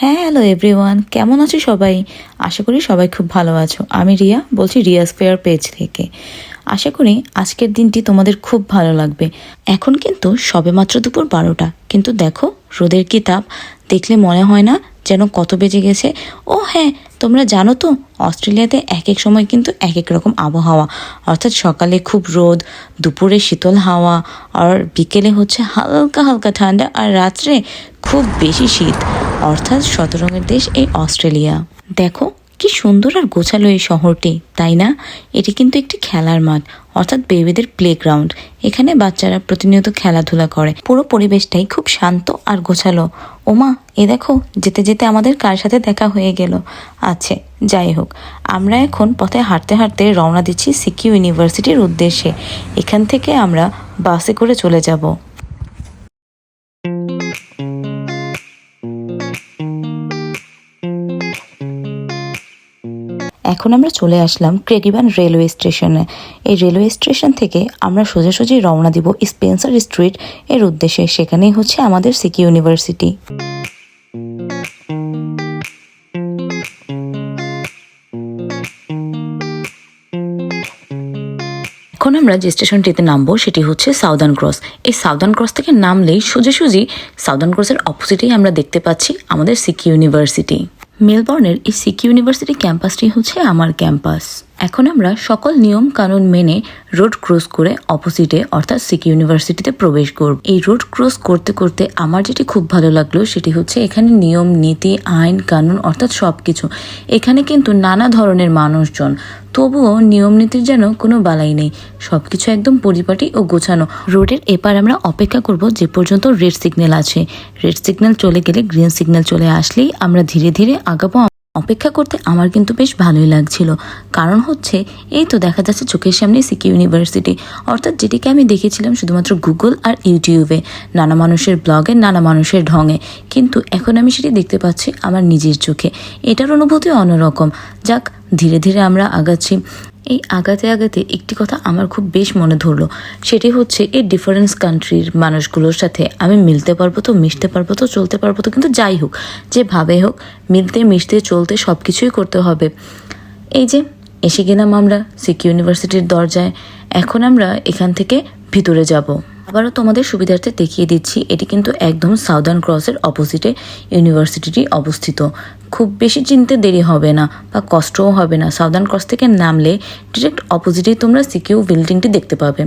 Hello everyone, কেমন আছো সবাই? আশা করি সবাই খুব ভালো আছো। আমি রিয়া বলছি, রিয়াস ফেয়ার পেজ থেকে। আশা করি আজকের দিনটি তোমাদের খুব ভালো লাগবে। এখন কিন্তু সবেমাত্র দুপুর 12টা, কিন্তু দেখো রোদের কি তাপ! দেখলে মনে হয় না যেন কত বেজে গেছে। ও হ্যাঁ, তোমরা জানো তো অস্ট্রেলিয়াতে এক এক সময় কিন্তু এক এক রকম আবহাওয়া। অর্থাৎ সকালে খুব রোদ, দুপুরে শীতল হাওয়া, আর বিকেলে হচ্ছে হালকা হালকা ঠান্ডা, আর রাত্রে খুব বেশি শীত। অর্থাৎ 17 রঙের দেশ এই অস্ট্রেলিয়া। দেখো কি সুন্দর আর গোছালো এই শহরটি, তাই না? এটি কিন্তু একটি খেলার মাঠ, অর্থাৎ বেবিদের প্লেগ্রাউন্ড। এখানে বাচ্চারা প্রতিনিয়ত খেলাধুলা করে। পুরো পরিবেশটাই খুব শান্ত আর গোছালো। ওমা, এ দেখো যেতে যেতে আমাদের কার সাথে দেখা হয়ে গেল। আচ্ছা, যাই হোক, আমরা এখন পথে হাঁটতে হাঁটতে রওনা দিচ্ছি সিকিউ ইউনিভার্সিটির উদ্দেশ্যে। এখান থেকে আমরা বাসে করে চলে যাব। এখন আমরা চলে আসলাম ক্রেগিবান রেলওয়ে স্টেশনে। এই রেলওয়ে স্টেশন থেকে আমরা সোজাসুজি রওনা দিব স্পেন্সার স্ট্রিট এর উদ্দেশ্যে। সেখানেই হচ্ছে আমাদের সিকিউ ইউনিভার্সিটি। এখন আমরা যে স্টেশনটিতে নামবো সেটি হচ্ছে সাউদার্ন ক্রস। এই সাউদার্ন ক্রস থেকে নামলেই সোজাসুজি সাউদার্ন ক্রসের অপোজিটেই আমরা দেখতে পাচ্ছি আমাদের সিকিউ ইউনিভার্সিটি। মেলবোর্নের এই সিকিউ ইউনিভার্সিটি ক্যাম্পাসটি হচ্ছে আমার ক্যাম্পাস। এখন আমরা সকল নিয়ম কানুন মেনে রোড ক্রস করে অপোজিটে অর্থাৎ সিকিউ ইউনিভার্সিটিতে প্রবেশ করব। এই রোড ক্রস করতে করতে আমার যেটি খুব ভালো লাগলো সেটি হচ্ছে এখানে নিয়ম নীতি আইন কানুন অর্থাৎ সবকিছু। এখানে কিন্তু নানা ধরনের মানুষজন, তবুও নিয়ম নীতির যেন কোনো বালাই নেই। সবকিছু একদম পরিপাটি ও গোছানো। রোডের এপার আমরা অপেক্ষা করব যে পর্যন্ত রেড সিগন্যাল আছে। রেড সিগন্যাল চলে গেলে গ্রিন সিগন্যাল চলে আসলেই আমরা ধীরে ধীরে আগাবো। অপেক্ষা করতে আমার কিন্তু বেশ ভালোই লাগছিল, কারণ হচ্ছে এই তো দেখা যাচ্ছে চোখের সামনে সিকিউ ইউনিভার্সিটি, অর্থাৎ যেটিকে আমি দেখেছিলাম শুধুমাত্র গুগল আর ইউটিউবে, নানা মানুষের ব্লগে, নানা মানুষের ঢঙে, কিন্তু এখন আমি সেটি দেখতে পাচ্ছি আমার নিজের চোখে। এটার অনুভূতি অন্যরকম। যাক, ধীরে ধীরে আমরা আগাচ্ছি। এই আগাতে আগাতে একটি কথা আমার খুব বেশ মনে ধরলো, সেটি হচ্ছে এই ডিফারেন্স কান্ট্রির মানুষগুলোর সাথে আমি মিলতে পারবো তো, মিশতে পারবো তো, চলতে পারবো তো, কিন্তু যাই হোক, যেভাবে হোক মিলতে মিশতে চলতে সব কিছুই করতে হবে। এই যে এসে গেলাম আমরা সিকিউ ইউনিভার্সিটির দরজায়। এখন আমরা এখান থেকে ভিতরে যাব। আবারও তোমাদের সুবিধার্থে দেখিয়ে দিচ্ছি, এটি কিন্তু একদম সাউদার্ন ক্রসের অপোজিটে ইউনিভার্সিটিটি অবস্থিত। খুব বেশি চিনতে দেরি হবে না বা কষ্টও হবে না। সাউদার্ন ক্রস থেকে নামলে ডিরেক্ট অপোজিটেই তোমরা সিকিউ বিল্ডিংটি দেখতে পাবে।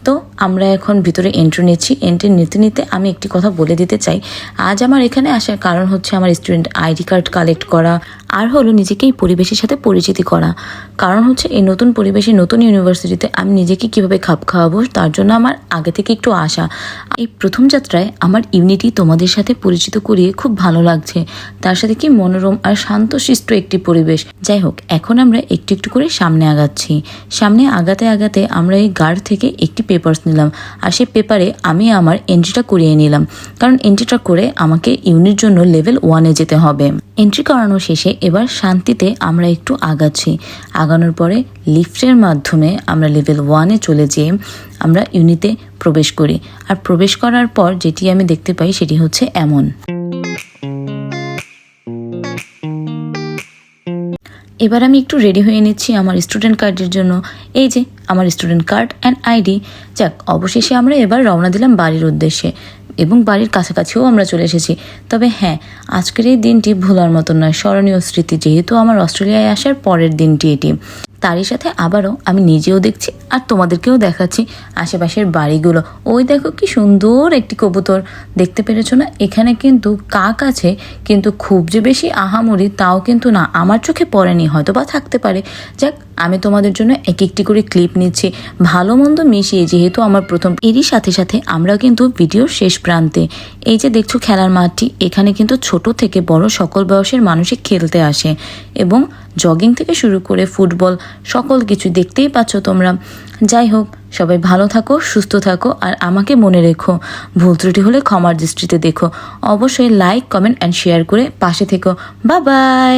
তো আমরা এখন ভিতরে এন্ট্রি নিচ্ছি। এন্ট্রি নিতে নিতে আমি একটি কথা বলে দিতে চাই। আজ আমার এখানে আসার কারণ হচ্ছে আমার স্টুডেন্ট আইডি কার্ড কালেক্ট করা, আর হলো নিজেকে এই পরিবেশের সাথে পরিচিতি করা। কারণ হচ্ছে এই নতুন পরিবেশে, নতুন ইউনিভার্সিটিতে আমি নিজেকে কিভাবে খাপ খাওয়াবো তার জন্য আমার আগে থেকে একটু আশা। এই প্রথম যাত্রায় আমার ইউনিটি তোমাদের সাথে পরিচিত করিয়ে খুব ভালো লাগছে। তার সাথে কি মনোরম আর শান্তশিষ্ট একটি পরিবেশ। যাই হোক, এখন আমরা একটু একটু করে সামনে আগাচ্ছি। সামনে আগাতে আগাতে আমরা এই গার্ড থেকে একটি পেপারস নিলাম, আর সেই পেপারে আমি আমার এন্ট্রিটা করিয়ে নিলাম, কারণ এন্ট্রিটা করে আমাকে ইউনিট জন্য লেভেল 1-এ যেতে হবে। এন্ট্রি করানো শেষে এবার শান্তিতে আমরা একটু আগাচ্ছি। আগানোর পরে লিফটের মাধ্যমে আমরা লেভেল 1-এ চলে যেয়ে আমরা ইউনিটে প্রবেশ করি। আর প্রবেশ করার পর যেটি আমি দেখতে পাই সেটি হচ্ছে এমন। এবার আমি একটু রেডি হয়ে নিচ্ছি আমার স্টুডেন্ট কার্ডের জন্য। এই যে আমার স্টুডেন্ট কার্ড অ্যান্ড আইডি। যাক, অবশেষে আমরা এবার রওনা দিলাম বাড়ির উদ্দেশ্যে, এবং বাড়ির কাছাকাছিও আমরা চলে এসেছি। তবে হ্যাঁ, আজকের এই দিনটি ভোলার মতন নয়, স্মরণীয় স্মৃতি, যেহেতু আমার অস্ট্রেলিয়ায় আসার পরের দিনটি এটি। তারই সাথে আবারও আমি নিজেও দেখছি আর তোমাদেরকেও দেখাচ্ছি আশেপাশের বাড়িগুলো। ওই দেখো কি সুন্দর একটি কবুতর, দেখতে পেরেছো না? এখানে কিন্তু কাক আছে, কিন্তু খুব যে বেশি আহামরি তাও কিন্তু না, আমার চোখে পড়েনি, হয়তো বা থাকতে পারে। যাক, আমি তোমাদের জন্য এক একটি করে ক্লিপ নিচ্ছি, ভালো মন্দ মিশিয়ে, যেহেতু আমার প্রথম। এরই সাথে সাথে আমরা কিন্তু ভিডিওর শেষ প্রান্তে। এই যে দেখছো খেলার মাঠটি, এখানে কিন্তু ছোট থেকে বড় সকল বয়সের মানুষই খেলতে আসে, এবং জগিং থেকে শুরু করে ফুটবল সকল কিছু দেখতেই পাচ্ছ তোমরা। যাই হোক, সবাই ভালো থাকো, সুস্থ থাকো, আর আমাকে মনে রেখো, ভুল ত্রুটি হলে ক্ষমার দৃষ্টিতে দেখো। অবশ্যই লাইক, কমেন্ট অ্যান্ড শেয়ার করে পাশে থেকো। Bye bye.